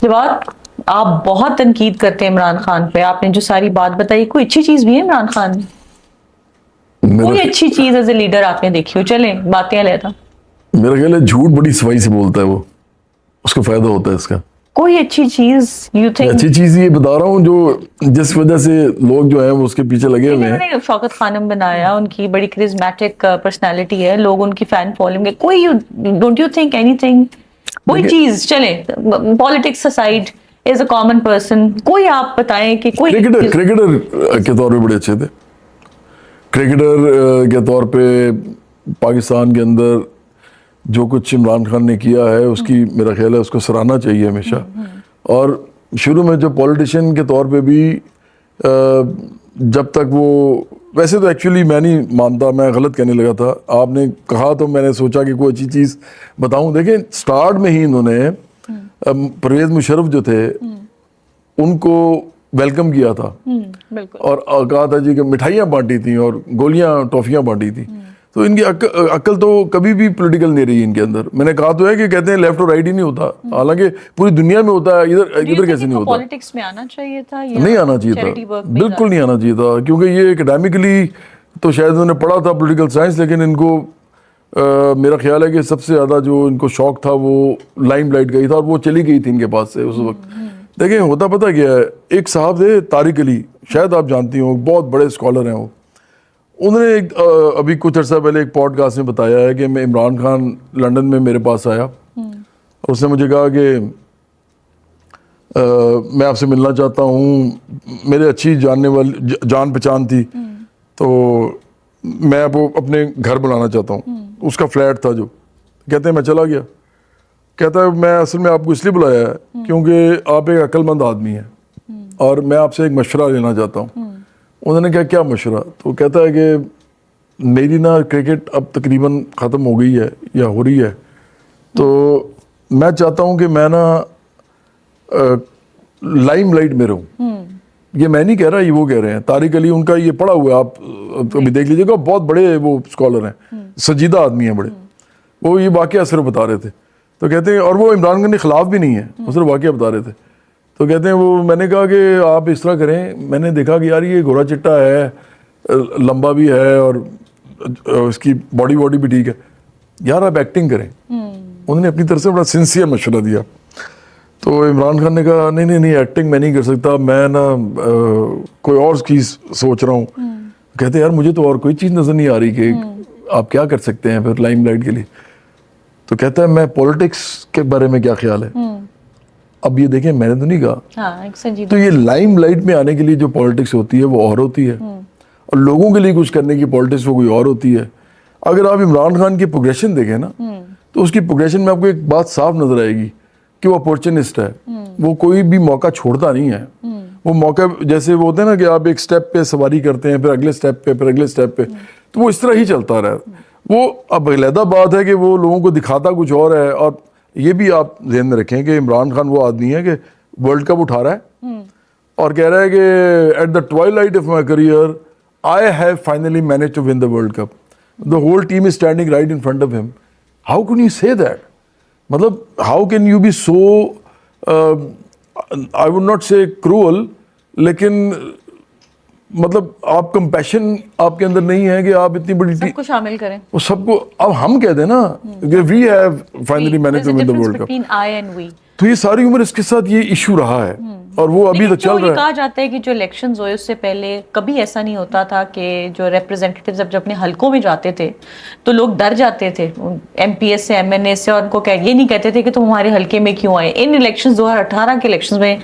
جواد، آپ بہت تنقید کرتے ہیں عمران خان پہ. آپ نے جو ساری بات بتائی، کوئی اچھی چیز بھی ہے عمران خان میں؟ کوئی اچھی چیز ایز اے لیڈر آپ نے دیکھی ہو؟ چلیں باتیں علیحدہ. میرا خیال ہے جھوٹ بڑی صفائی سے بولتا ہے وہ، اس کو فائدہ ہوتا ہے اس کا. کوئی اچھی چیز یو تھنک؟ اچھی چیز یہ بتا رہا ہوں جو جس وجہ سے لوگ جو ہیں وہ اس کے پیچھے لگے ہوئے ہیں. انہوں نے شوکت خانم بنایا، ان کی بڑی کرزمیٹک پرسنالٹی ہے، لوگ ان کی فین فالوئنگ ہے. کوئی don't you think any thing, کوئی چیز چلیں politics aside as a common person, کوئی آپ بتائیں کہ کوئی کرکٹر کے طور پہ بڑے اچھے تھے. کرکٹر کے طور پہ پاکستان کے اندر جو کچھ عمران خان نے کیا ہے اس کی میرا خیال ہے اس کو سراہنا چاہیے ہمیشہ. اور شروع میں جو پولیٹیشین کے طور پہ بھی جب تک وہ، ویسے تو ایکچولی میں نہیں مانتا، میں غلط کہنے لگا تھا. آپ نے کہا تو میں نے سوچا کہ کوئی اچھی چیز بتاؤں. دیکھیں سٹارٹ میں ہی انہوں نے پرویز مشرف جو تھے ان کو ویلکم کیا تھا اور کہا تھا جی کہ مٹھائیاں بانٹی تھیں اور گولیاں ٹافیاں بانٹی تھیں. تو ان کی عقل تو کبھی بھی پولیٹیکل نہیں رہی ان کے اندر. میں نے کہا تو ہے کہ کہتے ہیں لیفٹ اور رائٹ ہی نہیں ہوتا، حالانکہ پوری دنیا میں ہوتا ہے، ادھر کیسے نہیں ہوتا؟ پالیٹکس میں آنا چاہیے تھا، نہیں آنا چاہیے تھا، بالکل نہیں آنا چاہیے تھا. کیونکہ یہ اکیڈیمکلی تو شاید انہوں نے پڑھا تھا پولیٹیکل سائنس، لیکن ان کو میرا خیال ہے کہ سب سے زیادہ جو ان کو شوق تھا وہ لائم لائٹ کا ہی تھا، اور وہ چلی گئی تھی ان کے پاس سے اس وقت. دیکھیں ہوتا پتہ کیا ہے، ایک صاحب تھے طارق علی، شاید آپ جانتی ہوں، بہت بڑے اسکالر ہیں وہ. انہوں نے ابھی کچھ عرصہ پہلے ایک پوڈ کاسٹ میں بتایا ہے کہ میں عمران خان لنڈن میں میرے پاس آیا اور اس نے مجھے کہا کہ میں آپ سے ملنا چاہتا ہوں، میرے اچھی جاننے والی جان پہچان تھی تو میں آپ کو اپنے گھر بلانا چاہتا ہوں. اس کا فلیٹ تھا جو. کہتے ہیں میں چلا گیا. کہتا ہے میں اصل میں آپ کو اس لیے بلایا ہے کیونکہ آپ ایک عقل مند آدمی ہیں اور میں آپ سے ایک مشورہ لینا چاہتا ہوں. انہوں نے کہا کیا مشورہ؟ تو کہتا ہے کہ میری نا کرکٹ اب تقریباً ختم ہو گئی ہے یا ہو رہی ہے، تو میں چاہتا ہوں کہ میں نا لائم لائٹ میں رہوں. یہ میں نہیں کہہ رہا، یہ وہ کہہ رہے ہیں. طارق علی ان کا یہ پڑھا ہوا ہے، آپ ابھی دیکھ لیجیے گا، بہت بڑے وہ اسکالر ہیں، سنجیدہ آدمی ہیں بڑے. وہ یہ واقعہ صرف بتا رہے تھے. تو کہتے ہیں، اور وہ عمران خان کے خلاف بھی نہیں ہے، وہ صرف واقعہ بتا رہے تھے. تو کہتے ہیں وہ، میں نے کہا کہ آپ اس طرح کریں، میں نے دیکھا کہ یار یہ گورا چٹا ہے، لمبا بھی ہے اور اس کی باڈی بھی ٹھیک ہے، یار آپ ایکٹنگ کریں. انہوں نے اپنی طرف سے بڑا سنسیئر مشورہ دیا. تو عمران خان نے کہا نہیں ایکٹنگ میں نہیں کر سکتا، میں نا کوئی اور چیز سوچ رہا ہوں. کہتے ہیں یار مجھے تو اور کوئی چیز نظر نہیں آ رہی کہ آپ کیا کر سکتے ہیں پھر لائم لائٹ کے لیے. تو کہتا ہے میں پولیٹکس کے بارے میں کیا خیال ہے. اب یہ دیکھیں میں نے تو نہیں کہا. تو یہ لائم لائٹ میں آنے کے لیے جو پولیٹکس ہوتی ہے وہ اور ہوتی ہے، اور لوگوں کے لیے کچھ کرنے کی پولیٹکس وہ کوئی اور ہوتی ہے. اگر آپ عمران خان کی پروگریشن دیکھیں نا تو اس کی پروگریشن میں آپ کو ایک بات صاف نظر آئے گی کہ وہ اپورچونسٹ ہے. وہ کوئی بھی موقع چھوڑتا نہیں ہے. وہ موقع جیسے وہ ہوتے ہیں نا کہ آپ ایک سٹیپ پہ سواری کرتے ہیں، پھر اگلے سٹیپ پہ، پھر اگلے سٹیپ پہ، تو وہ اس طرح ہی چلتا رہا. وہ اب علیحدہ بات ہے کہ وہ لوگوں کو دکھاتا کچھ اور ہے. اور یہ بھی آپ ذہن میں رکھیں کہ عمران خان وہ آدمی ہے کہ ورلڈ کپ اٹھا رہا ہے اور کہہ رہا ہے کہ at the twilight of my career I have finally managed to win the World Cup. The whole team is standing right in front of him. How can you say that? مطلب how can you be so I would not say cruel, لیکن مطلب آپ compassion آپ کے اندر نہیں ہے کہ آپ اتنی بڑی سب کو شامل کریں، وہ سب کو. اب ہم کہہ دیں نا کہ we have finally managed to win the World Cup. تو یہ ساری عمر اس کے ساتھ یہ ایشو رہا ہے اور وہ ابھی تک چل رہا ہے. کہا جاتا ہے کہ جو الیکشنز ہوئے اس سے پہلے کبھی ایسا نہیں ہوتا تھا کہ جو ریپرزینٹیوز جب اپنے حلقوں میں جاتے تھے تو لوگ ڈر جاتے تھے ایم پی ایس سے، ایم این اے سے، اور ان کو یہ نہیں کہتے تھے کہ تم ہمارے حلقے میں کیوں آئے. ان الیکشنز 2018 کے الیکشنز میں،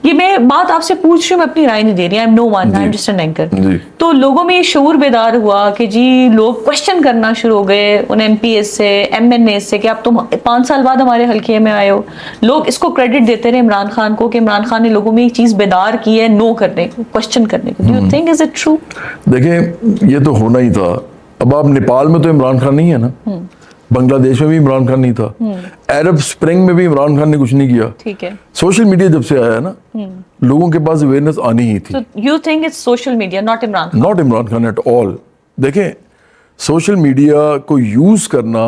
یہ میں بات آپ سے پوچھ رہی ہوں، میں اپنی رائے نہیں دے رہی، I'm no one, I'm just an anchor. تو لوگوں میں یہ شعور بیدار ہوا کہ جی لوگ کوشچن کرنا شروع ہو گئے ان ایم پی ایس سے، ایم این اے سے، کہ اب تم 5 سال بعد ہمارے حلقے میں آئے ہو. لوگ اس کو کریڈٹ دیتے رہے عمران خان کو کہ عمران خان نے لوگوں میں ایک چیز بیدار کی ہے، نو کرنے کو، کوشچن کرنے کو. Do you think is it true؟ دیکھیں یہ تو ہونا ہی تھا. اب آپ نیپال میں تو عمران خان نہیں ہے نا، بنگلہ دیش میں بھی عمران خان نہیں تھا، عرب اسپرنگ میں بھی عمران خان نے کچھ نہیں کیا. ٹھیک ہے، سوشل میڈیا جب سے آیا ہے نا لوگوں کے پاس اویئرنیس آنی ہی تھی. you think it's social media, not Imran Khan? Not Imran Khan at all. دیکھیں سوشل میڈیا کو یوز کرنا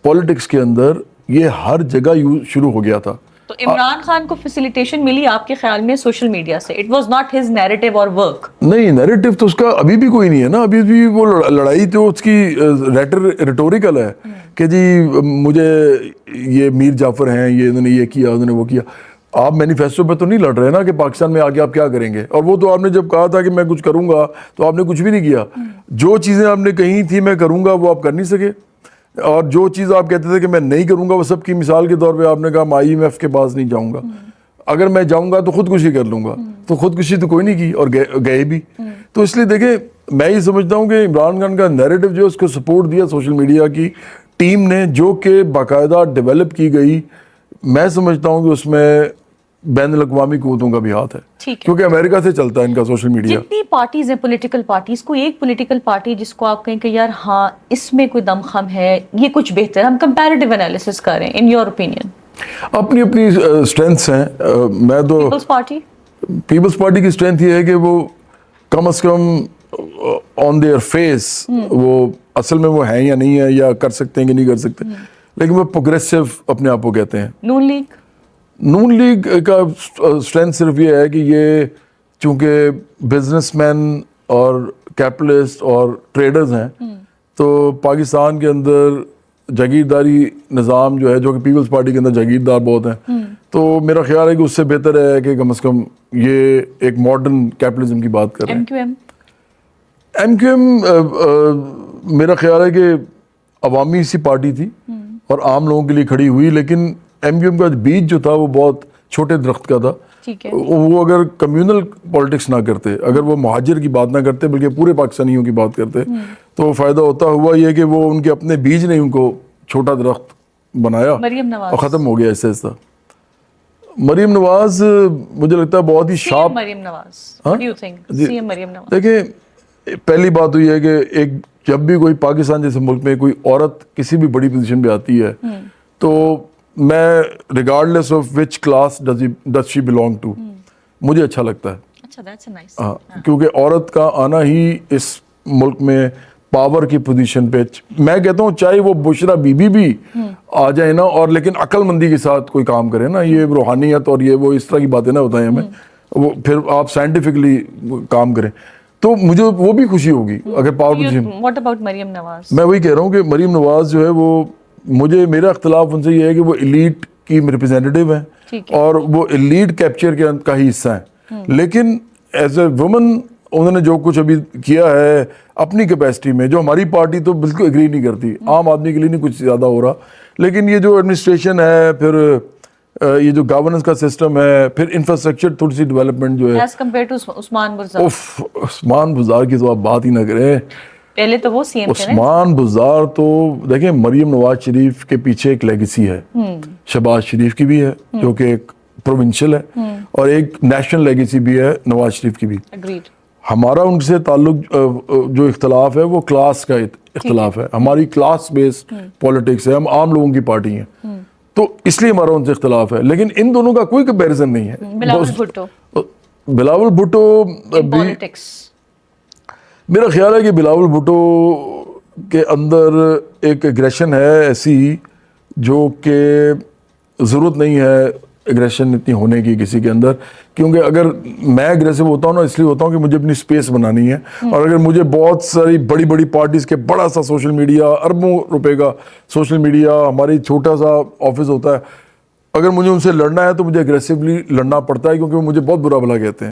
پولیٹکس کے اندر یہ ہر جگہ شروع ہو گیا تھا. تو عمران خان کو فیسیلیٹیشن ملی آپ کے خیال میں سوشل میڈیا سے؟ It was not his narrative اور ورک؟ نہیں، نیریٹو تو اس کا ابھی بھی کوئی نہیں ہے نا. ابھی بھی وہ لڑائی تو اس کی ریٹوریکل ہے کہ جی مجھے یہ میر جعفر ہیں، یہ انہوں نے یہ کیا، انہوں نے وہ کیا. آپ مینیفیسٹو پہ تو نہیں لڑ رہے نا کہ پاکستان میں آگے آپ کیا کریں گے. اور وہ تو آپ نے جب کہا تھا کہ میں کچھ کروں گا تو آپ نے کچھ بھی نہیں کیا. جو چیزیں آپ نے کہی تھی میں کروں گا وہ آپ کر نہیں سکے، اور جو چیز آپ کہتے تھے کہ میں نہیں کروں گا وہ سب کی مثال کے طور پہ آپ نے کہا میں IMF کے پاس نہیں جاؤں گا، اگر میں جاؤں گا تو خودکشی کر لوں گا. تو خودکشی تو کوئی نہیں کی اور گئے بھی. تو اس لیے دیکھیں میں یہ سمجھتا ہوں کہ عمران خان کا نیریٹو جو اس کو سپورٹ دیا سوشل میڈیا کی ٹیم نے، جو کہ باقاعدہ ڈیولپ کی گئی، میں سمجھتا ہوں کہ اس میں بین الاقوامی قوتوں کا بھی ہاتھ ہے، کیونکہ امریکہ سے چلتا ہے ان کا سوشل میڈیا. جتنی پارٹیز ہیں پولیٹیکل پارٹیز، کوئی ایک پولیٹیکل پارٹی جس کو آپ کہیں کہ یار ہاں اس میں کوئی دم خم ہے، یہ کچھ بہتر، ہم کمپیریٹیو انالیسس کریں، ان یور اوپینین؟ اپنی اپنی اسٹرینتھس ہیں. میں تو پیپلز پارٹی کی اسٹرینتھ یہ ہے کہ وہ کم از کم آن دیئر فیس وہ اصل میں وہ ہیں یا نہیں ہے، یا کر سکتے ہیں کہ نہیں کر سکتے، لیکن وہ پروگریسو اپنے آپ کو کہتے ہیں. نون لیگ کا اسٹرینتھ صرف یہ ہے کہ یہ چونکہ بزنس مین اور کیپٹلسٹ اور ٹریڈرز ہیں، تو پاکستان کے اندر جاگیرداری نظام جو ہے، جو کہ پیپلز پارٹی کے اندر جاگیردار بہت ہیں، تو میرا خیال ہے کہ اس سے بہتر ہے کہ کم از کم یہ ایک ماڈرن کیپٹلزم کی بات کر رہے ہیں. ایم کیو ایم میرا خیال ہے کہ عوامی سی پارٹی تھی اور عام لوگوں کے لیے کھڑی ہوئی، لیکن ایم کیو ایم کا بیج جو تھا وہ بہت چھوٹے درخت کا تھا. وہ اگر کمیونل پالیٹکس نہ کرتے، اگر وہ مہاجر کی بات نہ کرتے بلکہ پورے پاکستانیوں کی بات کرتے، تو فائدہ ہوتا ہوا یہ کہ وہ ان کے اپنے بیج نے ان کو چھوٹا درخت بنایا اور ختم ہو گیا ایسے ایسا. مریم نواز مجھے لگتا ہے بہت ہی شارپ. دیکھیں پہلی بات تو یہ ہے کہ ایک جب بھی کوئی پاکستان جیسے ملک میں کوئی عورت کسی بھی بڑی پوزیشن پہ آتی ہے تو میں regardless of which class does she belong to, مجھے اچھا لگتا ہے. کیونکہ عورت کا آنا ہی اس ملک میں پاور کی پوزیشن پہ، میں کہتا ہوں چاہے وہ بشرا بی بی بھی آ جائے نا، اور لیکن عقل مندی کے ساتھ کوئی کام کرے نا، یہ روحانیت اور یہ وہ اس طرح کی باتیں نہ بتائیں ہمیں، وہ پھر آپ سائنٹیفکلی کام کریں تو مجھے وہ بھی خوشی ہوگی اگر power position. What about Maryam Nawaz? میں وہی کہہ رہا ہوں کہ مریم نواز جو ہے وہ، مجھے میرا اختلاف ان سے یہ ہے کہ وہ ایلیٹ کی ریپرزینٹیو ہیں اور وہ ایلیٹ کیپچر کا ہی حصہ ہیں، لیکن ایز اے وومن انہوں نے جو کچھ ابھی کیا ہے اپنی کیپیسٹی میں، جو ہماری پارٹی تو بالکل اگری نہیں کرتی، عام آدمی کے لیے نہیں کچھ زیادہ ہو رہا، لیکن یہ جو ایڈمنسٹریشن ہے، پھر یہ جو گورننس کا سسٹم ہے، پھر انفراسٹرکچر تھوڑی سی ڈیولپمنٹ جو ہے، as compare to Usman Buzdar. Usman Buzdar کی تو آپ بات ہی نہ کریں. پہلے تو وہ سی ایم تھے. عثمان بزدار تو دیکھیں مریم نواز شریف کے پیچھے ایک لیگیسی ہے، شہباز شریف کی بھی ہے جو کہ ایک پروونشل ہے، اور ایک نیشنل لیگیسی بھی ہے نواز شریف کی بھی. ہمارا ان سے تعلق جو اختلاف ہے وہ کلاس کا اختلاف ہے، ہماری کلاس بیسڈ پولیٹکس ہے، ہم عام لوگوں کی پارٹی ہیں، تو اس لیے ہمارا ان سے اختلاف ہے، لیکن ان دونوں کا کوئی کمپیریزن نہیں ہے. بلاول بھٹو بھی، میرا خیال ہے کہ بلاول بھٹو کے اندر ایک ایگریشن ہے ایسی جو کہ ضرورت نہیں ہے ایگریشن اتنی ہونے کی کسی کے اندر، کیونکہ اگر میں ایگریسو ہوتا ہوں نا اس لیے ہوتا ہوں کہ مجھے اپنی سپیس بنانی ہے، اور اگر مجھے بہت ساری بڑی بڑی پارٹیز کے بڑا سا سوشل میڈیا، اربوں روپے کا سوشل میڈیا، ہماری چھوٹا سا آفس ہوتا ہے، اگر مجھے ان سے لڑنا ہے تو مجھے ایگریسولی لڑنا پڑتا ہے، کیونکہ وہ مجھے بہت برا بھلا کہتے ہیں.